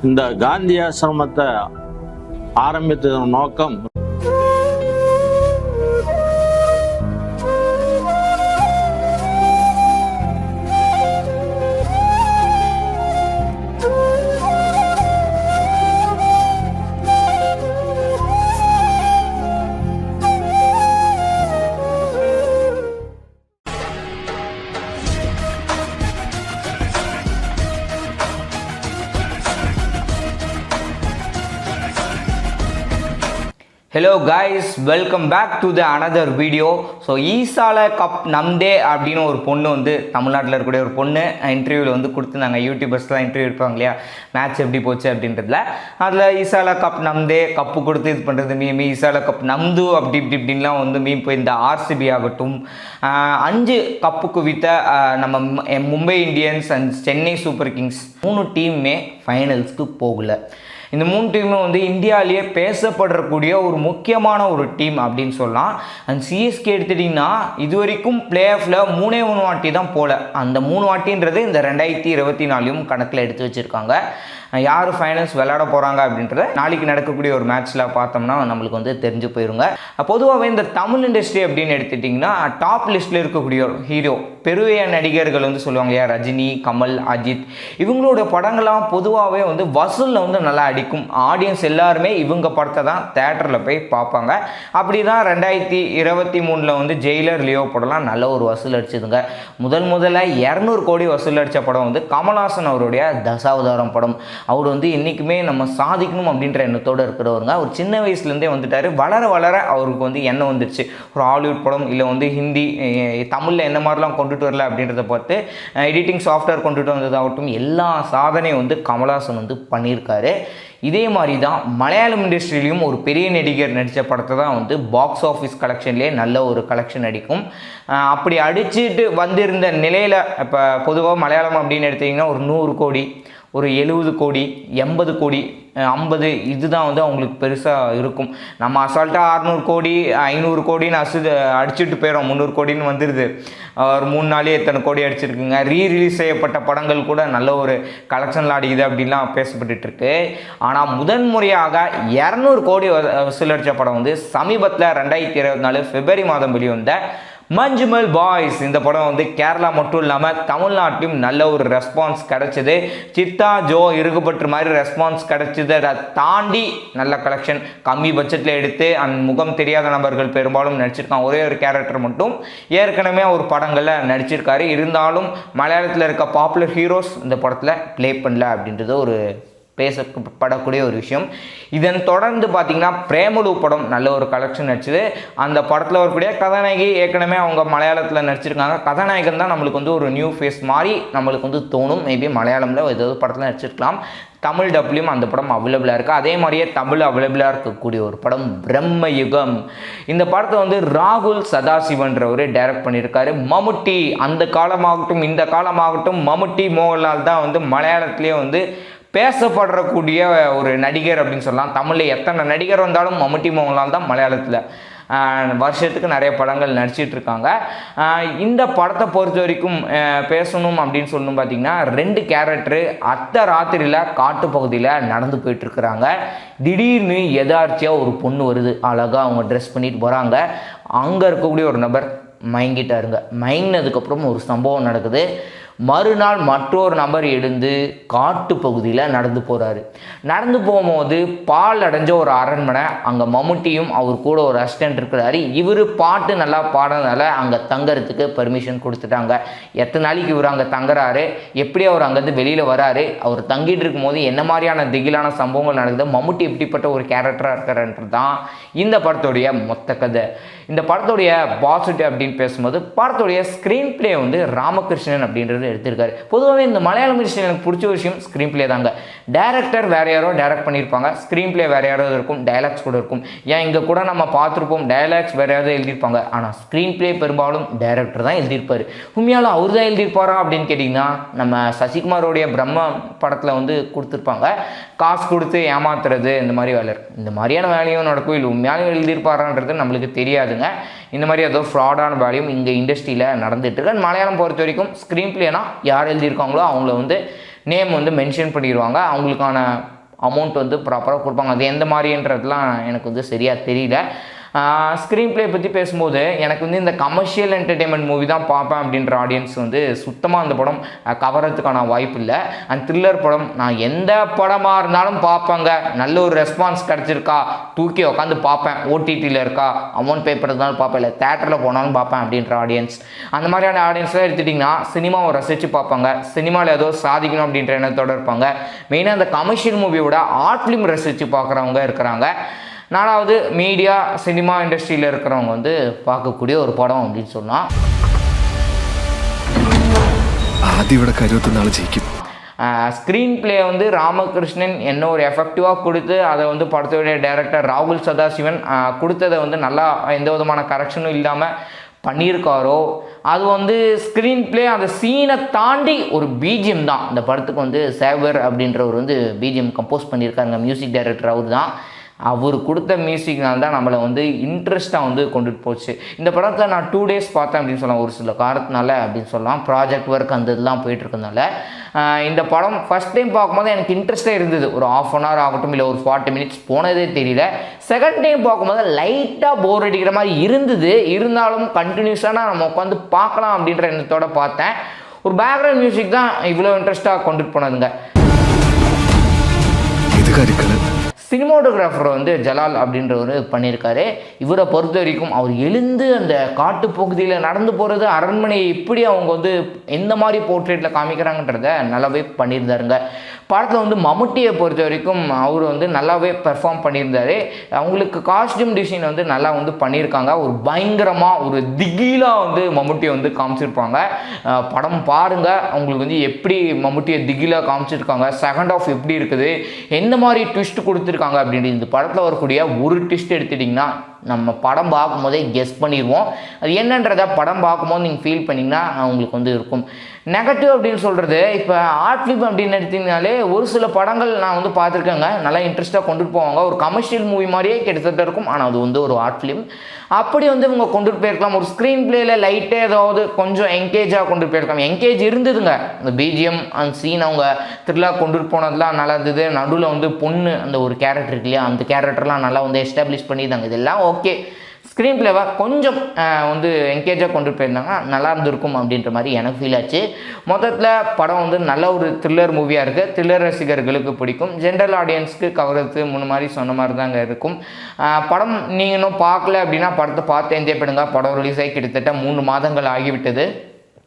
இந்த காந்தி ஆசிரமத்தை ஆரம்பித்ததன் நோக்கம் hello guys, welcome back to the another video. So ஈசால கப் நம்தே அப்படின்னு ஒரு பொண்ணு வந்து தமிழ்நாட்டில் இருக்கக்கூடிய ஒரு பொண்ணு இன்டர்வியூவில் வந்து கொடுத்துருந்தாங்க. யூடியூபர்ஸ்லாம் இன்டர்வியூ எடுப்பாங்க இல்லையா, மேட்ச் எப்படி போச்சு அப்படின்றதுல. அதில் ஈசால கப் நம்தே, கப்பு கொடுத்து இது பண்ணுறது மீம், ஈசால கப் நம்து அப்படி இப்படின்லாம் வந்து மீம். இப்போ இந்த ஆர்சிபி ஆகட்டும், 5 கப்பு குவித்த நம்ம Mumbai Indians and Chennai super Kings 3 டீமுமே ஃபைனல்ஸ்க்கு போகல. இந்த 3 டீமும் வந்து இந்தியாவிலேயே பேசப்படக்கூடிய ஒரு முக்கியமான ஒரு டீம் அப்படின்னு சொல்லலாம். அண்ட் சிஎஸ்கே எடுத்துட்டிங்கன்னா இது வரைக்கும் பிளே ஆஃபில் 3 வாட்டி தான் போகல. அந்த 3 வாட்டின்றது இந்த 2024 கணக்கில் எடுத்து வச்சுருக்காங்க. யார் ஃபைனல்ஸ் விளையாட போகிறாங்க அப்படின்றத நாளைக்கு நடக்கக்கூடிய ஒரு மேட்ச்சில் பார்த்தோம்னா நம்மளுக்கு வந்து தெரிஞ்சு போயிருங்க. பொதுவாகவே இந்த தமிழ் இண்டஸ்ட்ரி அப்படின்னு எடுத்துட்டிங்கன்னா டாப் லிஸ்ட்டில் இருக்கக்கூடிய ஒரு ஹீரோ, பெரிய நடிகர்கள் வந்து சொல்லுவாங்க இல்லையா, ரஜினி, கமல், அஜித், இவங்களோட படங்கள்லாம் பொதுவாகவே வந்து வசூலில் வந்து நல்லா அடிக்கும். ஆடியன்ஸ் எல்லாருமே இவங்க படத்தை தான் தேட்டரில் போய் பார்ப்பாங்க. அப்படி தான் 2023 வந்து ஜெயிலர், லியோ படம்லாம் நல்ல ஒரு வசூல் அடிச்சதுங்க. முதல்ல 200 கோடி வசூல் அடித்த படம் வந்து கமல்ஹாசன் அவருடைய தசாவதாரம் படம். அவர் வந்து என்றைக்குமே நம்ம சாதிக்கணும் அப்படின்ற எண்ணத்தோடு இருக்கிறவருங்க. அவர் சின்ன வயசுலேருந்தே வந்துட்டார். வளர அவருக்கு வந்து எண்ணம் வந்துடுச்சு, ஒரு ஹாலிவுட் படம் இல்லை வந்து ஹிந்தி, தமிழில் என்ன மாதிரிலாம் கொண்டுட்டு வரல அப்படின்றத பார்த்து எடிட்டிங் சாஃப்ட்வேர் கொண்டுட்டு வந்ததாகட்டும் எல்லா சாதனையும் வந்து கமல்ஹாசன் வந்து பண்ணியிருக்காரு. இதே மாதிரி தான் மலையாளம் இண்டஸ்ட்ரியிலையும் ஒரு பெரிய நடிகர் நடித்த படத்தை தான் வந்து பாக்ஸ் ஆஃபீஸ் கலெக்ஷன்லேயே நல்ல ஒரு கலெக்ஷன் அடிக்கும். அப்படி அடிச்சுட்டு வந்திருந்த நிலையில் இப்போ பொதுவாக மலையாளம் அப்படின்னு எடுத்திங்கன்னா ஒரு 100 கோடி, ஒரு 70 கோடி, 80 கோடி, 50 இதுதான் வந்து அவங்களுக்கு பெருசாக இருக்கும். நம்ம அசால்ட்டாக 600 கோடி 500 கோடின்னு அடிச்சுட்டு போயிடும். 300 கோடின்னு வந்துடுது. ஒரு 3 நாளே எத்தனை கோடி அடிச்சிருக்குங்க. ரீரிலீஸ் செய்யப்பட்ட படங்கள் கூட நல்ல ஒரு கலெக்ஷனில் அடிக்குது அப்படின்லாம் பேசப்பட்டு இருக்கு. ஆனால் முதன்முறையாக 200 கோடி வசூல் அடித்த படம் வந்து சமீபத்தில் 2024 பிப்ரவரி மாதம் வெளிவந்த மஞ்சுமல் பாய்ஸ். இந்த படம் வந்து கேரளா மட்டும் இல்லாமல் தமிழ்நாட்டிலும் நல்ல ஒரு ரெஸ்பான்ஸ் கிடச்சிது. சித்தா ஜோ இருகுபற்று மாதிரி ரெஸ்பான்ஸ் கிடச்சிது. அதை தாண்டி நல்ல கலெக்ஷன், கம்மி பட்ஜெட்டில் எடுத்து முகம் தெரியாத நபர்கள் பெரும்பாலும் நடிச்சிருக்காங்க. ஒரே ஒரு கேரக்டர் மட்டும் ஏற்கனவே ஒரு படங்களில் நடிச்சிருக்காரு. இருந்தாலும் மலையாளத்தில் இருக்க பாப்புலர் ஹீரோஸ் இந்த படத்தில் ப்ளே பண்ணல அப்படின்றது ஒரு பேசப்படக்கூடிய ஒரு விஷயம். இதன் தொடர்ந்து பார்த்திங்கன்னா பிரேமலு படம் நல்ல ஒரு கலெக்ஷன் நடிச்சது. அந்த படத்தில் வரக்கூடிய கதாநாயகி ஏற்கனவே அவங்க மலையாளத்தில் நடிச்சிருக்காங்க. கதாநாயகன் தான் நம்மளுக்கு வந்து ஒரு நியூ ஃபேஸ் மாதிரி நம்மளுக்கு வந்து தோணும். மேபி மலையாளமில் ஏதாவது படத்தில் நடிச்சிருக்கலாம். தமிழ் டப்லையும் அந்த படம் அவைலபிளாக இருக்குது. அதே மாதிரியே தமிழ் அவைலபிளாக இருக்கக்கூடிய ஒரு படம் பிரம்மயுகம். இந்த படத்தை வந்து ராகுல் சதாசிவன்றவர் டைரக்ட் பண்ணியிருக்காரு. மம்முட்டி, அந்த காலமாகட்டும் இந்த காலமாகட்டும் மம்முட்டி, மோகன்லால் தான் வந்து மலையாளத்திலே வந்து பேசப்படக்கூடிய ஒரு நடிகர் அப்படின்னு சொல்லலாம். தமிழில் எத்தனை நடிகர் வந்தாலும் மம்முட்டி, மோகன்லால் தான் மலையாளத்தில் வருஷத்துக்கு நிறைய படங்கள் நடிச்சிட்டு இருக்காங்க. இந்த படத்தை பொறுத்த வரைக்கும் பேசணும் அப்படின்னு சொல்லணும் பார்த்திங்கன்னா 2 கேரக்டரு அத்தை ராத்திரியில் காட்டு பகுதியில் நடந்து போயிட்டுருக்குறாங்க. திடீர்னு எதார்ச்சியாக ஒரு பொண்ணு வருது, அழகாக அவங்க ட்ரெஸ் பண்ணிட்டு போகிறாங்க. அங்கே இருக்கக்கூடிய ஒரு நபர் மயங்கிட்டாருங்க. மயங்கினதுக்கப்புறம் ஒரு சம்பவம் நடக்குது. மறுநாள் மற்றொரு நபர் எழுந்து காட்டு பகுதியில் நடந்து போகிறாரு. நடந்து போகும்போது பால் அடைஞ்ச ஒரு அரண்மனை, அங்கே மம்முட்டியும் அவர் கூட ஒரு அசிஸ்டன்ட் இருக்கிறாரு. இவர் பாட்டு நல்லா பாடுறதுனால அங்கே தங்கறதுக்கு பர்மிஷன் கொடுத்துட்டாங்க. எத்தனை நாளைக்கு இவர் அங்கே தங்குறாரு, எப்படி அவர் அங்கேருந்து வெளியில் வராரு, அவர் தங்கிட்டு இருக்கும்போது என்ன மாதிரியான திகிலான சம்பவங்கள் நடக்குது, மம்முட்டி எப்படிப்பட்ட ஒரு கேரக்டராக இருக்கிறன்றது தான் இந்த படத்துடைய மொத்த கதை. இந்த படத்துடைய பாசிட்டிவ் அப்படின்னு பேசும்போது படத்துடைய ஸ்க்ரீன் பிளே வந்து ராமகிருஷ்ணன் அப்படின்றது எடுத்திருக்காரு. பொதுவாகவே இந்த மலையாளம் இண்டஸ்ட்ரி எனக்கு பிடிச்ச விஷயம் ஸ்க்ரீன் பிளே தாங்க. டைரக்டர் வேறு யாரோ டைரக்ட் பண்ணியிருப்பாங்க, ஸ்க்ரீன் பிளே வேறு யாராவது இருக்கும், டைலாக்ஸ் கூட இருக்கும். ஏன் இங்கே கூட நம்ம பார்த்துருப்போம், டைலாக்ஸ் வேறு யாராவது எழுதியிருப்பாங்க, ஆனால் ஸ்க்ரீன் பிளே பெரும்பாலும் டைரக்டர் தான் எழுதியிருப்பார். உண்மையாலும் அவர் தான் எழுதியிருப்பாரா அப்படின்னு கேட்டிங்கன்னா நம்ம சசிகுமாரோடைய பிரம்மா படத்தில் வந்து கொடுத்துருப்பாங்க, காசு கொடுத்து ஏமாத்துறது இந்த மாதிரி வேலை. இந்த மாதிரியான வேலையும் நடக்கும். இல்லை உண்மையாலும் எழுதியிருப்பாரான்றது நம்மளுக்கு தெரியாதுங்க. இந்த மாதிரி ஏதோ ஃப்ராடான வேலையும் இங்கே இண்டஸ்ட்ரியில் நடந்துகிட்டு இருக்கு. மலையாளம் பொறுத்த வரைக்கும் ஸ்க்ரீன் பிளேனா யார் எழுதியிருக்காங்களோ அவங்கள வந்து நேம் வந்து மென்ஷன் பண்ணிடுவாங்க. அவங்களுக்கான அமௌண்ட் வந்து ப்ராப்பராக கொடுப்பாங்க. அது எந்த மாதிரின்றதுலாம் எனக்கு வந்து சரியாக தெரியல. ஸ்க்ரீன் ப்ளே பற்றி பேசும்போது எனக்கு வந்து இந்த கமர்ஷியல் என்டர்டெயின்மெண்ட் மூவி தான் பார்ப்பேன் அப்படின்ற ஆடியன்ஸ் வந்து சுத்தமாக அந்த படம் கவர்றதுக்கான வாய்ப்பு இல்லை. அண்ட் த்ரில்லர் படம் நான் எந்த படமாக இருந்தாலும் பார்ப்பேங்க. நல்ல ஒரு ரெஸ்பான்ஸ் கிடச்சிருக்கா தூக்கி உட்காந்து பார்ப்பேன். ஓடிடியில் இருக்கா அமௌண்ட் பே பண்ணுறதுனாலும் பார்ப்பேன், இல்லை தேட்டரில் போனாலும் பார்ப்பேன் அப்படின்ற ஆடியன்ஸ். அந்த மாதிரியான ஆடியன்ஸ்லாம் எடுத்துட்டிங்கன்னா சினிமாவை ரசித்து பார்ப்பாங்க, சினிமாவில் ஏதோ சாதிக்கணும் அப்படின்ற எண்ணத்தோடு இருப்பாங்க. மெயினாக அந்த கமர்ஷியல் மூவியோட ஆர்ட் ஃபிலிம் ரசித்து பார்க்குறவங்க இருக்கிறாங்க. நாலாவது மீடியா சினிமா இண்டஸ்ட்ரியில் இருக்கிறவங்க வந்து பார்க்கக்கூடிய ஒரு படம் அப்படின்னு சொன்னால் ஆதியோட கருவத்தினால ஜெயிக்கும். ஸ்க்ரீன் பிளே வந்து ராமகிருஷ்ணன் என்ன ஒரு எஃபெக்டிவாக கொடுத்து அதை வந்து படத்துடைய டைரக்டர் ராகுல் சதாசிவன் கொடுத்ததை வந்து நல்லா எந்த விதமான கரெக்ஷனும் இல்லாமல் பண்ணியிருக்காரோ, அது வந்து ஸ்க்ரீன் பிளே அந்த சீனை தாண்டி ஒரு பிஜிஎம் தான். இந்த படத்துக்கு வந்து சேவர் அப்படின்றவர் வந்து பிஜிஎம் கம்போஸ் பண்ணியிருக்காருங்க. மியூசிக் டைரக்டர் அவர் தான். அவர் கொடுத்த மியூசிக்னால தான் நம்மளை வந்து இன்ட்ரெஸ்ட்டாக வந்து கொண்டுட்டு போச்சு. இந்த படத்தை நான் 2 days பார்த்தேன் அப்படின்னு சொல்லலாம். ஒரு சில காரணத்தினால அப்படின்னு சொல்லலாம், ப்ராஜெக்ட் ஒர்க் அந்த இதெல்லாம் போயிட்டுருக்கனால. இந்த படம் ஃபஸ்ட் டைம் பார்க்கும்போது எனக்கு இன்ட்ரெஸ்ட்டாக இருந்தது. ஒரு 1/2 hour ஆகட்டும், இல்லை ஒரு 40 minutes போனதே தெரியல. செகண்ட் டைம் பார்க்கும்போது லைட்டாக போர் அடிக்கிற மாதிரி இருந்தது. இருந்தாலும் கண்டினியூஸாக நம்ம உட்காந்து பார்க்கலாம் அப்படின்ற எண்ணத்தோடு பார்த்தேன். ஒரு பேக்ரவுண்ட் மியூசிக் தான் இவ்வளோ இன்ட்ரெஸ்ட்டாக கொண்டுட்டு போனதுங்க. சினிமாட்டோகிராஃபர் வந்து ஜலால் அப்படின்றவர் பண்ணியிருக்காரு. இவரை பொறுத்த வரைக்கும் அவர் எழுந்து அந்த காட்டு பகுதியில் நடந்து போகிறது, அரண்மனையை எப்படி அவங்க வந்து எந்த மாதிரி போர்ட்ரேட்டில் காமிக்கிறாங்கன்றத நல்லாவே பண்ணியிருந்தாருங்க. படத்தில் வந்து மம்முட்டியை பொறுத்த வரைக்கும் அவர் வந்து நல்லாவே பெர்ஃபார்ம் பண்ணியிருந்தார். அவங்களுக்கு காஸ்டியூம் டிசைன் வந்து நல்லா வந்து பண்ணியிருக்காங்க. ஒரு பயங்கரமாக ஒரு திகிலாக வந்து மம்முட்டியை வந்து காமிச்சிருப்பாங்க. படம் பாருங்கள், அவங்களுக்கு வந்து எப்படி மம்முட்டியை திகிலாக காமிச்சிருக்காங்க, செகண்ட் ஆஃப் எப்படி இருக்குது, எந்த மாதிரி ட்விஸ்ட் கொடுத்துருக்காங்க அப்படின்ட்டு. இந்த படத்தில் வரக்கூடிய ஒரு ட்விஸ்ட் எடுத்துட்டிங்கன்னா நம்ம படம் பார்க்கும்போதே கெஸ் பண்ணிடுவோம். அது என்னன்றதை படம் பார்க்கும்போது நீங்கள் ஃபீல் பண்ணிங்கன்னா உங்களுக்கு வந்து இருக்கும். நெகட்டிவ் அப்படின்னு சொல்கிறது, இப்போ ஆர்ட் ஃபிலிம் அப்படின்னு எடுத்திங்கனாலே ஒரு சில படங்கள் நான் வந்து பார்த்துருக்கேங்க, நல்லா இன்ட்ரெஸ்ட்டாக கொண்டுட்டு போவாங்க. ஒரு கமர்ஷியல் மூவி மாதிரியே கிட்டத்தட்ட இருக்கும், ஆனால் அது வந்து ஒரு ஆர்ட் ஃபிலிம். அப்படி வந்து இவங்க கொண்டுட்டு போயிருக்கலாம். ஒரு ஸ்க்ரீன் பிளேயில் லைட்டே ஏதாவது கொஞ்சம் என்கேஜாக கொண்டுட்டு போயிருக்கலாம். என்கேஜ் இருந்ததுங்க. இந்த பிஜிஎம் அந்த சீன் அவங்க த்ரில்லாக கொண்டுட்டு போனதெல்லாம் நல்லா இருந்தது. நடுவில் வந்து பொண்ணு அந்த ஒரு கேரக்டர் இருக்கு இல்லையா, அந்த கேரக்டர்லாம் நல்லா வந்து எஸ்டாப்ளிஷ் பண்ணியிருந்தாங்க. இதெல்லாம் ஓகே. ஸ்க்ரீன் பிளேவை கொஞ்சம் வந்து என்கேஜாக கொண்டு போயிருந்தாங்கன்னா நல்லா இருந்திருக்கும் அப்படின்ற மாதிரி எனக்கு ஃபீல் ஆச்சு. மொத்தத்தில் படம் வந்து நல்ல ஒரு த்ரில்லர் மூவியாக இருக்குது. த்ரில்லர் ரசிகர்களுக்கு பிடிக்கும். ஜென்ரல் ஆடியன்ஸ்க்கு கவரத்து முன்ன மாதிரி சொன்ன மாதிரி தாங்க இருக்கும். படம் நீங்கள் இன்னும் பார்க்கல அப்படின்னா படத்தை பார்த்து என்ஜாய் பண்ணுங்கள். படம் ரிலீஸ் ஆகி கிட்டத்தட்ட 3 மாதங்கள் ஆகிவிட்டது.